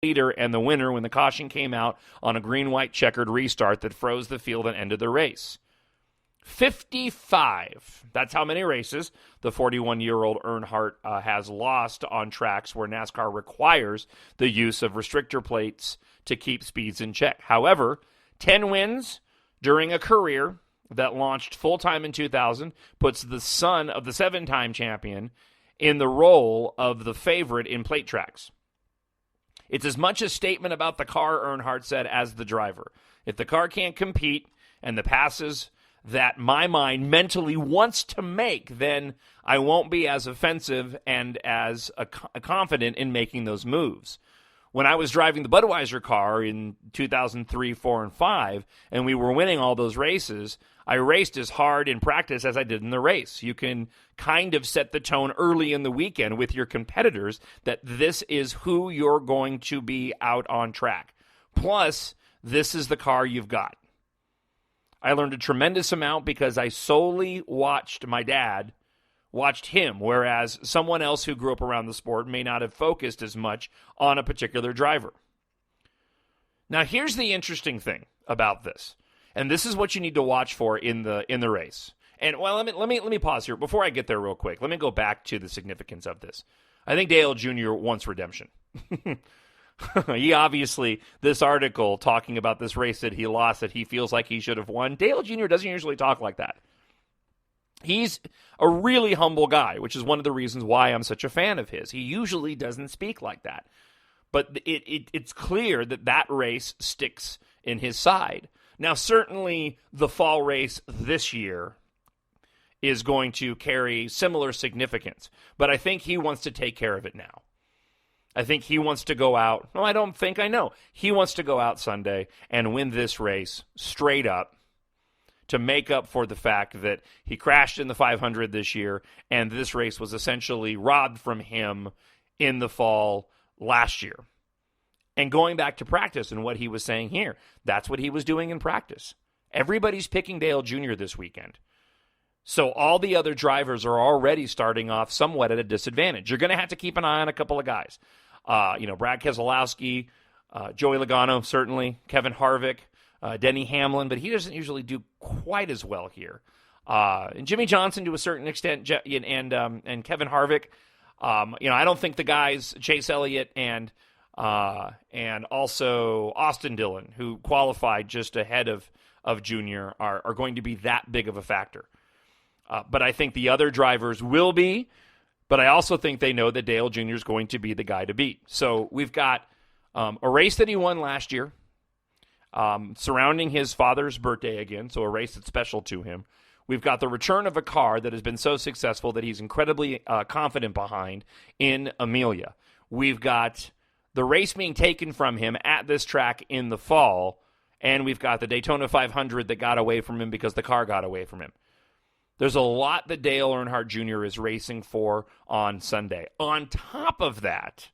leader and the winner when the caution came out on a green-white checkered restart that froze the field and ended the race. 55. That's how many races the 41-year-old Earnhardt has lost on tracks where NASCAR requires the use of restrictor plates to keep speeds in check. However, 10 wins during a career that launched full-time in 2000 puts the son of the 7-time champion in the role of the favorite in plate tracks. It's as much a statement about the car, Earnhardt said, as the driver. If the car can't compete and the passes that my mind mentally wants to make, then I won't be as offensive and as confident in making those moves. When I was driving the Budweiser car in 2003, 4, and 5, and we were winning all those races, I raced as hard in practice as I did in the race. You can kind of set the tone early in the weekend with your competitors that this is who you're going to be out on track. Plus, this is the car you've got. I learned a tremendous amount because I solely watched my dad, watched him, whereas someone else who grew up around the sport may not have focused as much on a particular driver. Now, here's the interesting thing about this, and this is what you need to watch for in the race. And well, let me pause here before I get there real quick. Let me go back to the significance of this. I think Dale Jr. wants redemption. He obviously, this article talking about this race that he lost that he feels like he should have won, Dale Jr. doesn't usually talk like that. He's a really humble guy, which is one of the reasons why I'm such a fan of his. He usually doesn't speak like that. But it's clear that race sticks in his side. Now, certainly the fall race this year is going to carry similar significance, but I think he wants to take care of it now. I think he wants to go out. No, I don't think I know. He wants to go out Sunday and win this race straight up to make up for the fact that he crashed in the 500 this year, and this race was essentially robbed from him in the fall last year. And going back to practice and what he was saying here, that's what he was doing in practice. Everybody's picking Dale Jr. this weekend. So all the other drivers are already starting off somewhat at a disadvantage. You're going to have to keep an eye on a couple of guys. Brad Keselowski, Joey Logano, certainly, Kevin Harvick, Denny Hamlin, but he doesn't usually do quite as well here. And Jimmy Johnson to a certain extent, and Kevin Harvick. I don't think the guys, Chase Elliott and also Austin Dillon, who qualified just ahead of Junior, are going to be that big of a factor. But I think the other drivers will be, but I also think they know that Dale Jr. is going to be the guy to beat. So we've got a race that he won last year, surrounding his father's birthday again, so a race that's special to him. We've got the return of a car that has been so successful that he's incredibly confident behind in Amelia. We've got the race being taken from him at this track in the fall, and we've got the Daytona 500 that got away from him because the car got away from him. There's a lot that Dale Earnhardt Jr. is racing for on Sunday. On top of that,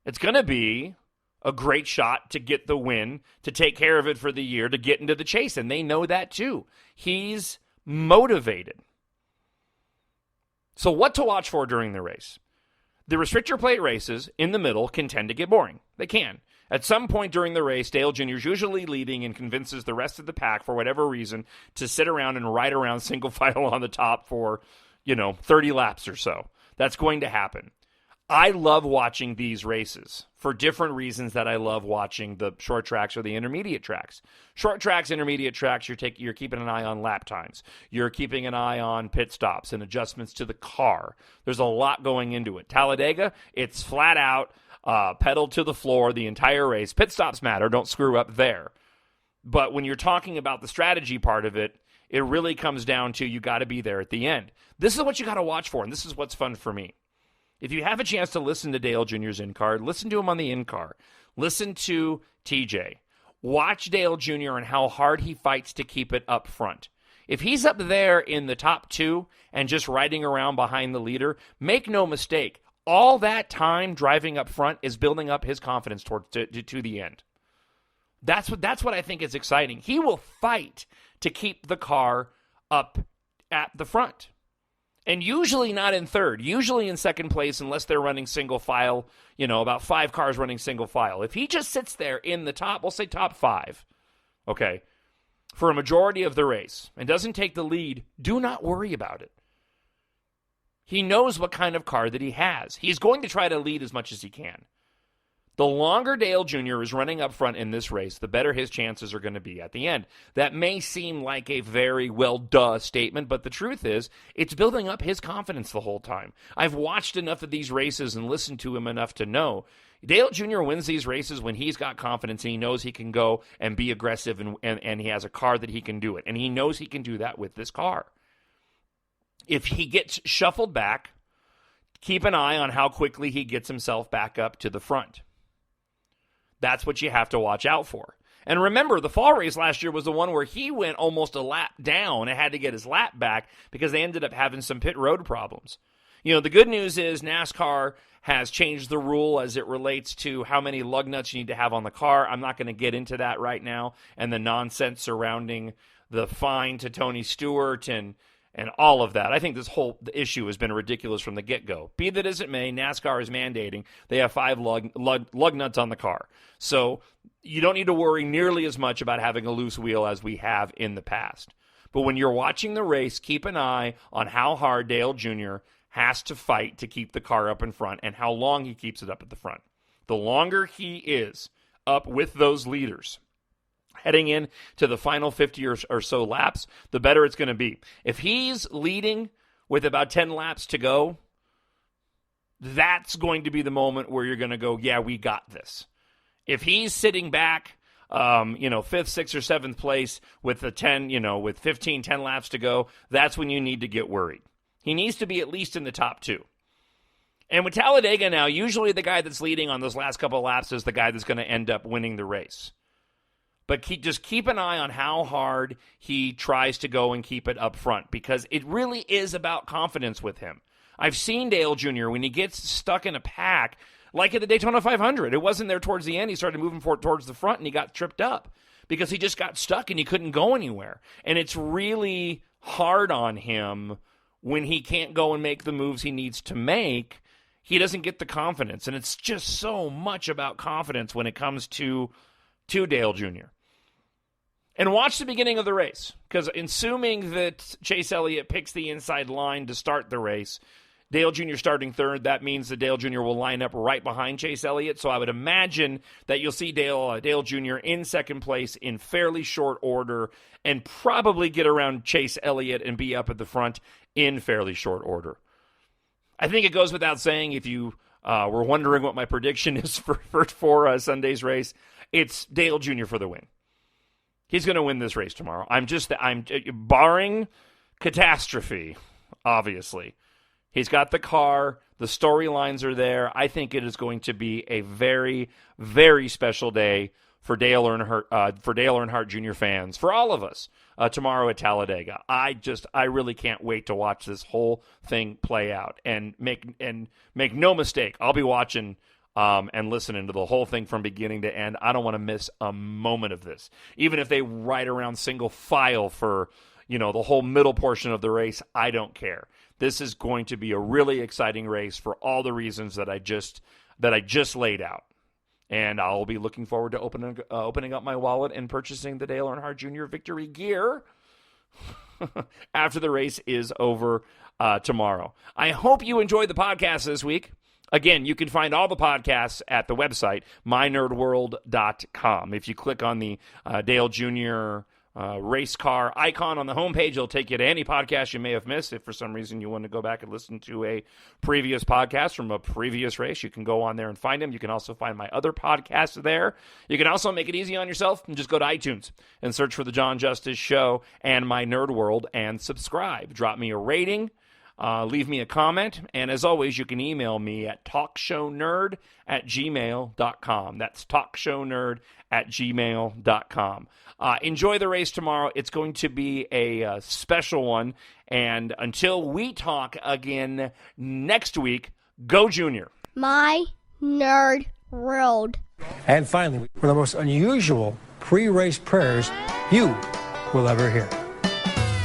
it's going to be a great shot to get the win, to take care of it for the year, to get into the chase, and they know that too. He's motivated. So what to watch for during the race? The restrictor plate races in the middle can tend to get boring. They can. At some point during the race, Dale Jr. is usually leading and convinces the rest of the pack, for whatever reason, to sit around and ride around single file on the top for, 30 laps or so. That's going to happen. I love watching these races for different reasons that I love watching the short tracks or the intermediate tracks. Short tracks, intermediate tracks, you're keeping an eye on lap times. You're keeping an eye on pit stops and adjustments to the car. There's a lot going into it. Talladega, it's flat out, pedal to the floor the entire race. Pit stops matter. Don't screw up there. But when you're talking about the strategy part of it, it really comes down to you got to be there at the end. This is what you got to watch for, and this is what's fun for me. If you have a chance to listen to Dale Jr.'s in-car, listen to him on the in-car. Listen to TJ. Watch Dale Jr. and how hard he fights to keep it up front. If he's up there in the top two and just riding around behind the leader, make no mistake, all that time driving up front is building up his confidence to the end. That's what I think is exciting. He will fight to keep the car up at the front. And usually not in third, usually in second place unless they're running single file, about 5 cars running single file. If he just sits there in the top, we'll say top 5, okay, for a majority of the race and doesn't take the lead, do not worry about it. He knows what kind of car that he has. He's going to try to lead as much as he can. The longer Dale Jr. is running up front in this race, the better his chances are going to be at the end. That may seem like a very well-duh statement, but the truth is, it's building up his confidence the whole time. I've watched enough of these races and listened to him enough to know Dale Jr. wins these races when he's got confidence and he knows he can go and be aggressive and he has a car that he can do it. And he knows he can do that with this car. If he gets shuffled back, keep an eye on how quickly he gets himself back up to the front. That's what you have to watch out for. And remember, the fall race last year was the one where he went almost a lap down and had to get his lap back because they ended up having some pit road problems. The good news is NASCAR has changed the rule as it relates to how many lug nuts you need to have on the car. I'm not going to get into that right now and the nonsense surrounding the fine to Tony Stewart and all of that. I think this whole issue has been ridiculous from the get-go. Be that as it may, NASCAR is mandating they have 5 lug nuts on the car. So you don't need to worry nearly as much about having a loose wheel as we have in the past. But when you're watching the race, keep an eye on how hard Dale Jr. has to fight to keep the car up in front and how long he keeps it up at the front. The longer he is up with those leaders, heading in to the final 50 or so laps, the better it's going to be. If he's leading with about 10 laps to go, that's going to be the moment where you're going to go, yeah, we got this. If he's sitting back, 5th, 6th, or 7th place with the 10, with 10 laps to go, that's when you need to get worried. He needs to be at least in the top 2. And with Talladega now, usually the guy that's leading on those last couple of laps is the guy that's going to end up winning the race. But just keep an eye on how hard he tries to go and keep it up front because it really is about confidence with him. I've seen Dale Jr. when he gets stuck in a pack, like at the Daytona 500. It wasn't there towards the end. He started moving towards the front and he got tripped up because he just got stuck and he couldn't go anywhere. And it's really hard on him when he can't go and make the moves he needs to make. He doesn't get the confidence. And it's just so much about confidence when it comes to Dale Jr. And watch the beginning of the race, because assuming that Chase Elliott picks the inside line to start the race, Dale Jr. starting third, that means that Dale Jr. will line up right behind Chase Elliott. So I would imagine that you'll see Dale Jr. in second place in fairly short order and probably get around Chase Elliott and be up at the front in fairly short order. I think it goes without saying, if you were wondering what my prediction is for Sunday's race, it's Dale Jr. for the win. He's going to win this race tomorrow. I'm barring catastrophe, obviously. He's got the car. The storylines are there. I think it is going to be a very, very special day for Dale Earnhardt Jr. fans, for all of us, tomorrow at Talladega. I really can't wait to watch this whole thing play out. And make no mistake, I'll be watching and listening to the whole thing from beginning to end. I don't want to miss a moment of this. Even if they ride around single file for, the whole middle portion of the race, I don't care. This is going to be a really exciting race for all the reasons that I just laid out. And I'll be looking forward to opening up my wallet and purchasing the Dale Earnhardt Jr. victory gear after the race is over tomorrow. I hope you enjoyed the podcast this week. Again, you can find all the podcasts at the website, mynerdworld.com. If you click on the Dale Jr. Race car icon on the homepage, it'll take you to any podcast you may have missed. If for some reason you want to go back and listen to a previous podcast from a previous race, you can go on there and find them. You can also find my other podcasts there. You can also make it easy on yourself and just go to iTunes and search for The John Justice Show and My Nerd World and subscribe. Drop me a rating. Leave me a comment, and as always, you can email me at talkshownerd@gmail.com. That's talkshownerd@gmail.com. Enjoy the race tomorrow. It's going to be a special one, and until we talk again next week, go Junior. My Nerd World. And finally, one of the most unusual pre-race prayers you will ever hear.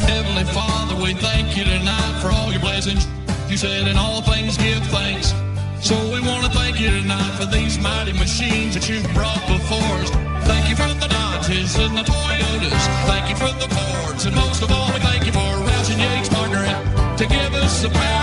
Heavenly Father, Lord, we thank you tonight for all your blessings. You said in all things give thanks. So we want to thank you tonight for these mighty machines that you've brought before us. Thank you for the Dodges and the Toyotas. Thank you for the Fords. And most of all, we thank you for Roush and Yates partnering to give us the power